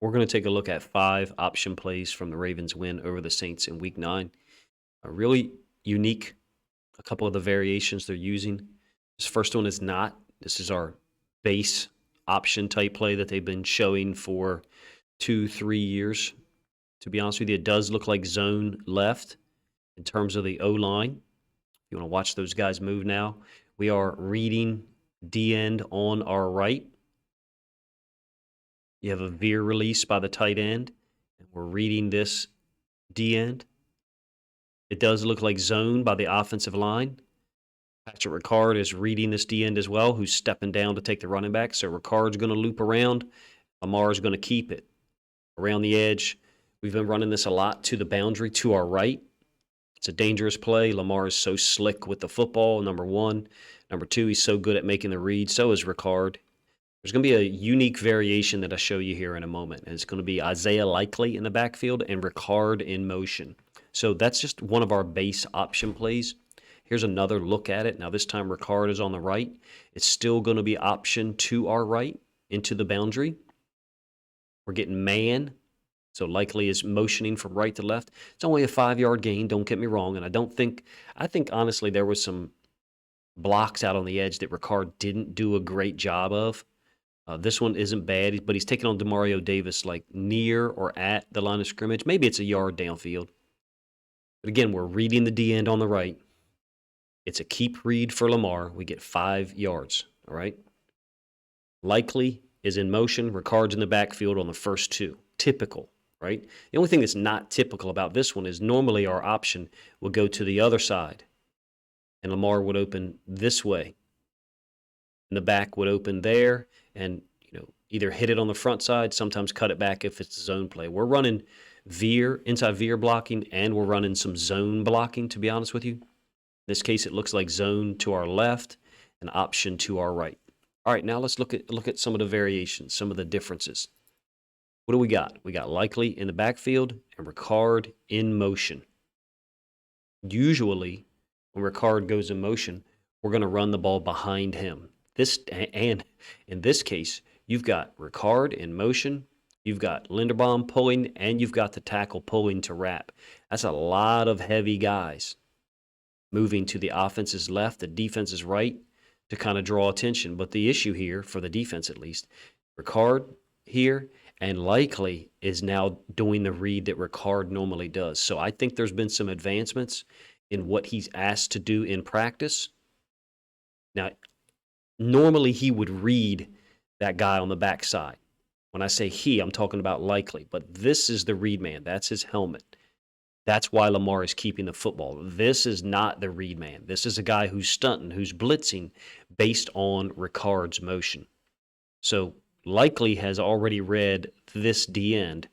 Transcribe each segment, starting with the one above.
We're going to take a look at 5 option plays from the Ravens win over the Saints in Week 9. A really unique, a couple of the variations they're using. This first one is not. This is our base option type play that they've been showing for 2-3 years. To be honest with you, it does look like zone left in terms of the O-line. If you want to watch those guys move now, we are reading D-end on our right. You have a veer release by the tight end, and we're reading this D-end. It does look like zone by the offensive line. Patrick Ricard is reading this D-end as well, who's stepping down to take the running back. So Ricard's going to loop around. Lamar's going to keep it. Around the edge, we've been running this a lot to the boundary to our right. It's a dangerous play. Lamar is so slick with the football, number one. Number two, he's so good at making the read. So is Ricard. There's going to be a unique variation that I show you here in a moment. And it's going to be Isaiah Likely in the backfield and Ricard in motion. So that's just one of our base option plays. Here's another look at it. Now this time Ricard is on the right. It's still going to be option to our right into the boundary. We're getting man. So Likely is motioning from right to left. It's only a 5-yard gain, don't get me wrong. And I think honestly there was some blocks out on the edge that Ricard didn't do a great job of. This one isn't bad, but he's taking on Demario Davis like near or at the line of scrimmage. Maybe it's a yard downfield. But again, we're reading the D-end on the right. It's a keep read for Lamar. We get 5 yards, all right? Likely is in motion. Ricard's in the backfield on the first 2. Typical, right? The only thing that's not typical about this one is normally our option would go to the other side, and Lamar would open this way. And the back would open there and either hit it on the front side, sometimes cut it back if it's a zone play. We're running inside veer blocking, and we're running some zone blocking, to be honest with you. In this case, it looks like zone to our left and option to our right. All right, now let's look at some of the variations, some of the differences. What do we got? We got Likely in the backfield and Ricard in motion. Usually, when Ricard goes in motion, we're going to run the ball behind him. And in this case, you've got Ricard in motion, you've got Linderbaum pulling, and you've got the tackle pulling to wrap. That's a lot of heavy guys moving to the offense's left, the defense's right, to kind of draw attention. But the issue here, for the defense at least, Ricard here and Likely is now doing the read that Ricard normally does. So I think there's been some advancements in what he's asked to do in practice. Now, normally he would read that guy on the backside. When I say he, I'm talking about Likely. But this is the read man. That's his helmet. That's why Lamar is keeping the football. This is not the read man. This is a guy who's stunting, who's blitzing based on Ricard's motion. So Likely has already read this D-end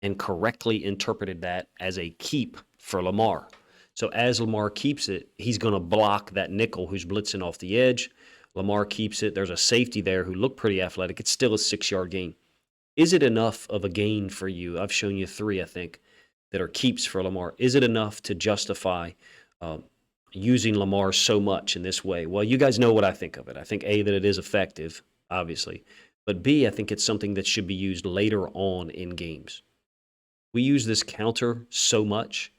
and correctly interpreted that as a keep for Lamar. So as Lamar keeps it, he's going to block that nickel who's blitzing off the edge. Lamar keeps it. There's a safety there who looked pretty athletic. It's still a 6-yard gain. Is it enough of a gain for you? I've shown you 3, I think, that are keeps for Lamar. Is it enough to justify using Lamar so much in this way? Well, you guys know what I think of it. I think, A, that it is effective, obviously. But B, I think it's something that should be used later on in games. We use this counter so much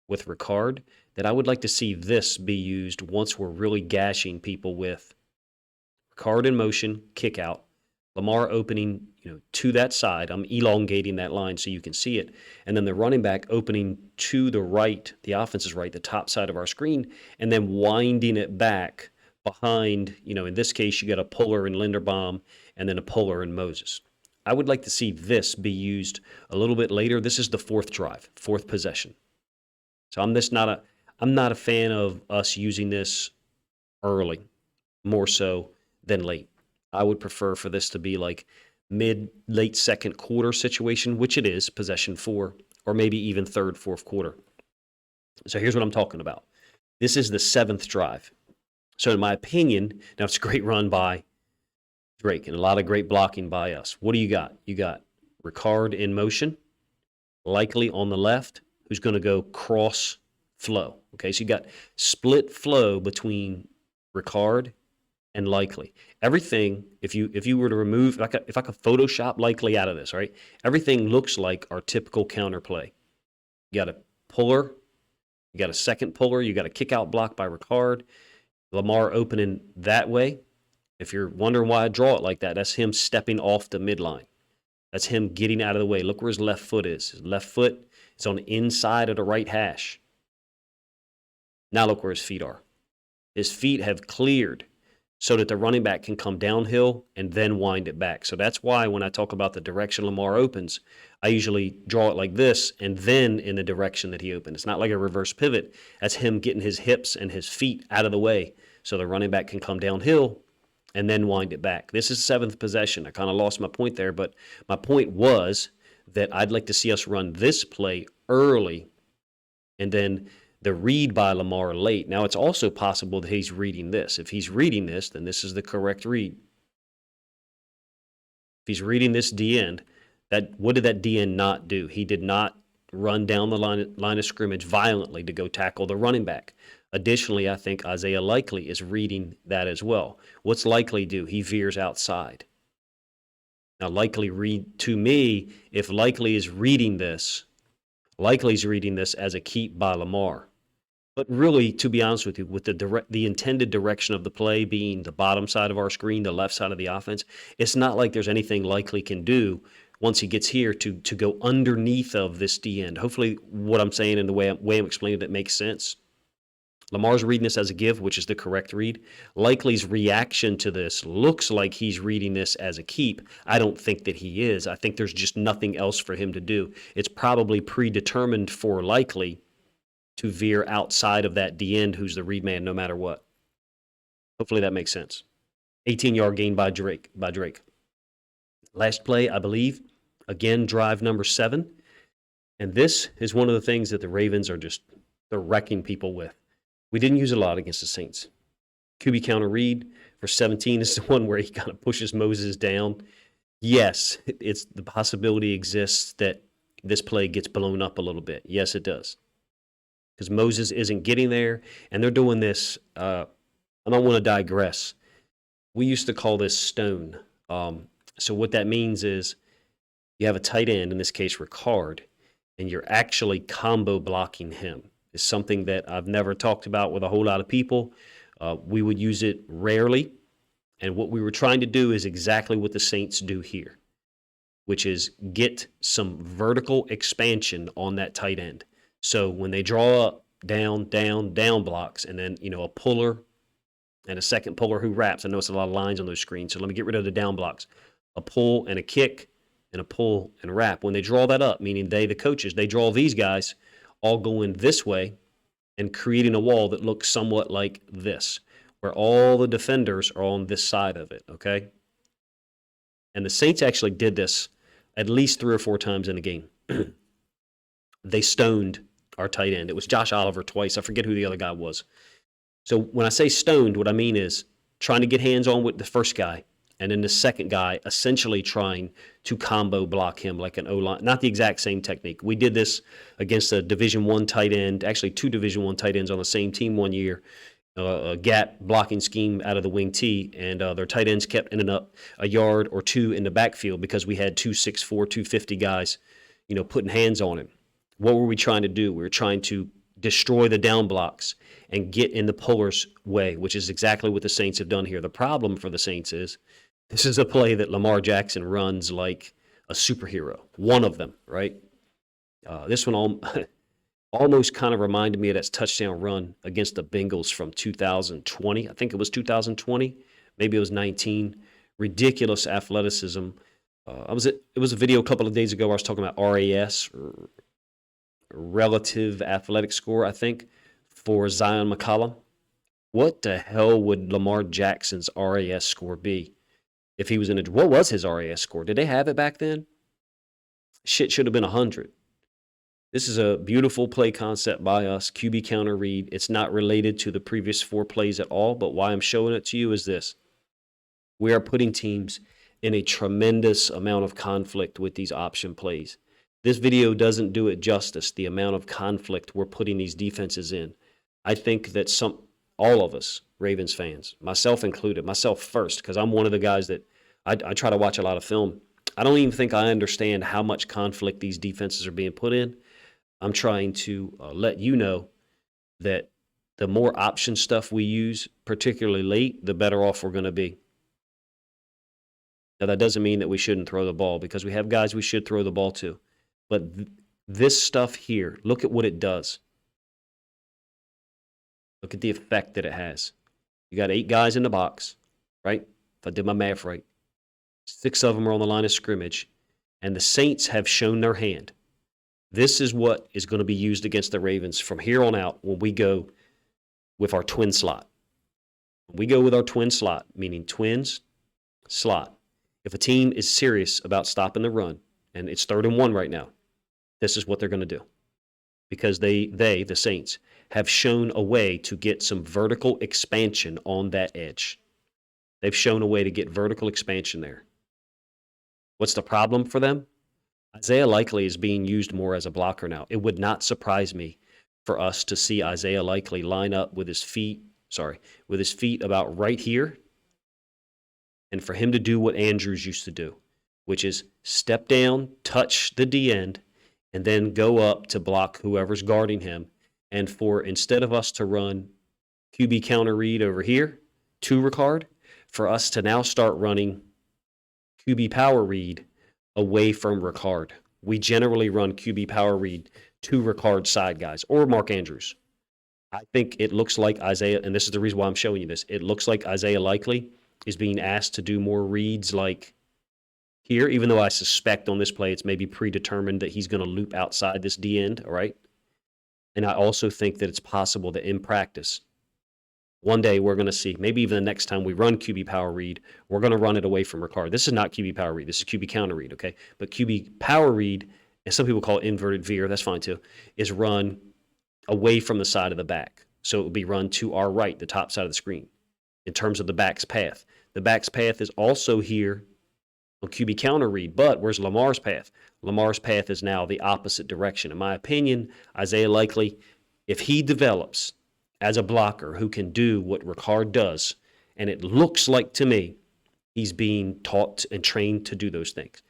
with Ricard that I would like to see this be used once we're really gashing people with Ricard in motion, kick out, Lamar opening, to that side. I'm elongating that line so you can see it. And then the running back opening to the right, the offense's right, the top side of our screen, and then winding it back behind, in this case, you got a puller in Linderbaum and then a puller in Moses. I would like to see this be used a little bit later. This is the 4th drive, 4th possession. So I'm not a fan of us using this early, more so than late. I would prefer for this to be like late second quarter situation, which it is, possession 4, or maybe even 3rd, 4th quarter. So here's what I'm talking about. This is the 7th drive. So in my opinion, now it's a great run by Drake and a lot of great blocking by us. What do you got? You got Ricard in motion, Likely on the left, who's going to go cross flow. Okay, so you got split flow between Ricard and Likely. Everything, if you were to remove, if I could Photoshop Likely out of this, right? Everything looks like our typical counterplay. You got a puller, you got a second puller, you got a kick out block by Ricard, Lamar opening that way. If you're wondering why I draw it like that, that's him stepping off the midline. That's him getting out of the way. Look where his left foot is. His left foot is on the inside of the right hash. Now look where his feet are. His feet have cleared so that the running back can come downhill and then wind it back. So that's why when I talk about the direction Lamar opens, I usually draw it like this and then in the direction that he opened. It's not like a reverse pivot. That's him getting his hips and his feet out of the way so the running back can come downhill and then wind it back. This is seventh possession. I kind of lost my point there, but my point was that I'd like to see us run this play early and then the read by Lamar late. Now, it's also possible that he's reading this. If he's reading this, then this is the correct read. If he's reading this D end, what did that D end not do? He did not run down the line of scrimmage violently to go tackle the running back. Additionally, I think Isaiah Likely is reading that as well. What's Likely do? He veers outside. Now, Likely read to me, if Likely is reading this, Likely's reading this as a keep by Lamar. But really, to be honest with you, with the intended direction of the play being the bottom side of our screen, the left side of the offense, it's not like there's anything Likely can do once he gets here to go underneath of this D end. Hopefully what I'm saying and the way I'm explaining it makes sense. Lamar's reading this as a give, which is the correct read. Likely's reaction to this looks like he's reading this as a keep. I don't think that he is. I think there's just nothing else for him to do. It's probably predetermined for Likely to veer outside of that D end who's the read man no matter what. Hopefully that makes sense. 18-yard gain by Drake. Last play, I believe, again, drive number 7. And this is one of the things that the Ravens are they're wrecking people with. We didn't use a lot against the Saints. QB counter read for 17 is the one where he kind of pushes Moses down. Yes, the possibility exists that this play gets blown up a little bit. Yes, it does. Because Moses isn't getting there, and they're doing this. I don't want to digress. We used to call this stone. So what that means is you have a tight end, in this case Ricard, and you're actually combo blocking him. It's something that I've never talked about with a whole lot of people. We would use it rarely, and what we were trying to do is exactly what the Saints do here, which is get some vertical expansion on that tight end. So when they draw up down blocks, and then, a puller and a second puller who wraps. I know it's a lot of lines on those screens, so let me get rid of the down blocks. A pull and a kick and a pull and wrap. When they draw that up, meaning the coaches, they draw these guys all going this way and creating a wall that looks somewhat like this, where all the defenders are on this side of it, okay? And the Saints actually did this at least 3 or 4 times in the game. They stoned our tight end. It was Josh Oliver twice. I forget who the other guy was. So when I say stoned, what I mean is trying to get hands-on with the first guy, and then the second guy essentially trying to combo block him like an O-line. Not the exact same technique. We did this against a Division I tight end, actually 2 Division I tight ends on the same team one year, a gap blocking scheme out of the wing T, and their tight ends kept ending up a yard or 2 in the backfield because we had 2 6'4", 250 guys, putting hands on him. What were we trying to do? We were trying to destroy the down blocks and get in the puller's way, which is exactly what the Saints have done here. The problem for the Saints is this is a play that Lamar Jackson runs like a superhero. One of them, right? This one almost kind of reminded me of that touchdown run against the Bengals from 2020. I think it was 2020. Maybe it was 19. Ridiculous athleticism. It was a video a couple of days ago where I was talking about RAS, relative athletic score, I think, for Zion McCollum. What the hell would Lamar Jackson's RAS score be if he was in what was his RAS score? Did they have it back then? Shit should have been 100. This is a beautiful play concept by us, QB counter read. It's not related to the previous 4 plays at all, but why I'm showing it to you is this. We are putting teams in a tremendous amount of conflict with these option plays. This video doesn't do it justice, the amount of conflict we're putting these defenses in. I think that all of us Ravens fans, myself included, myself first, because I'm one of the guys that I try to watch a lot of film. I don't even think I understand how much conflict these defenses are being put in. I'm trying to let you know that the more option stuff we use, particularly late, the better off we're going to be. Now, that doesn't mean that we shouldn't throw the ball, because we have guys we should throw the ball to. But this stuff here, look at what it does. Look at the effect that it has. You got 8 guys in the box, right? If I did my math right. 6 of them are on the line of scrimmage, and the Saints have shown their hand. This is what is going to be used against the Ravens from here on out when we go with our twin slot. When we go with our twin slot, meaning twins, slot. If a team is serious about stopping the run, and it's 3rd and 1 right now, this is what they're going to do. Because they, the Saints, have shown a way to get some vertical expansion on that edge. They've shown a way to get vertical expansion there. What's the problem for them? Isaiah Likely is being used more as a blocker now. It would not surprise me for us to see Isaiah Likely line up with his feet about right here, and for him to do what Andrews used to do, which is step down, touch the D end, and then go up to block whoever's guarding him. And for instead of us to run QB counter read over here to Ricard, for us to now start running QB power read away from Ricard. We generally run QB power read to Ricard's side guys or Mark Andrews. I think it looks like Isaiah, and this is the reason why I'm showing you this, it looks like Isaiah Likely is being asked to do more reads like here, even though I suspect on this play it's maybe predetermined that he's going to loop outside this D end, all right? And I also think that it's possible that in practice, one day we're going to see, maybe even the next time we run QB power read, we're going to run it away from Ricard. This is not QB power read. This is QB counter read, okay? But QB power read, and some people call it inverted veer, that's fine too, is run away from the side of the back. So it would be run to our right, the top side of the screen, in terms of the back's path. The back's path is also here on QB counter read, but where's Lamar's path? Lamar's path is now the opposite direction. In my opinion, Isaiah Likely, if he develops as a blocker who can do what Ricard does, and it looks like to me he's being taught and trained to do those things,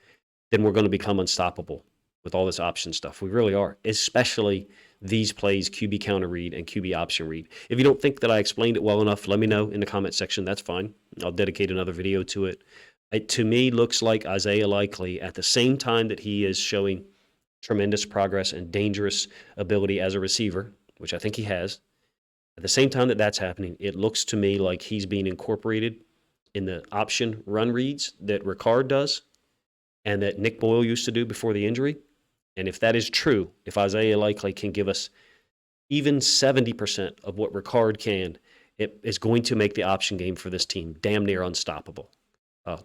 then we're going to become unstoppable with all this option stuff. We really are, especially these plays, QB counter read and QB option read. If you don't think that I explained it well enough, let me know in the comment section. That's fine. I'll dedicate another video to it. It, to me, looks like Isaiah Likely, at the same time that he is showing tremendous progress and dangerous ability as a receiver, which I think he has, at the same time that that's happening, it looks to me like he's being incorporated in the option run reads that Ricard does and that Nick Boyle used to do before the injury. And if that is true, if Isaiah Likely can give us even 70% of what Ricard can, it is going to make the option game for this team damn near unstoppable.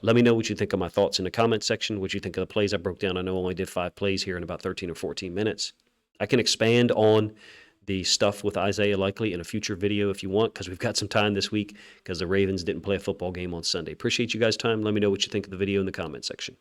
Let me know what you think of my thoughts in the comment section, what you think of the plays I broke down. I know I only did 5 plays here in about 13 or 14 minutes. I can expand on the stuff with Isaiah Likely in a future video if you want, because we've got some time this week because the Ravens didn't play a football game on Sunday. Appreciate you guys' time. Let me know what you think of the video in the comment section.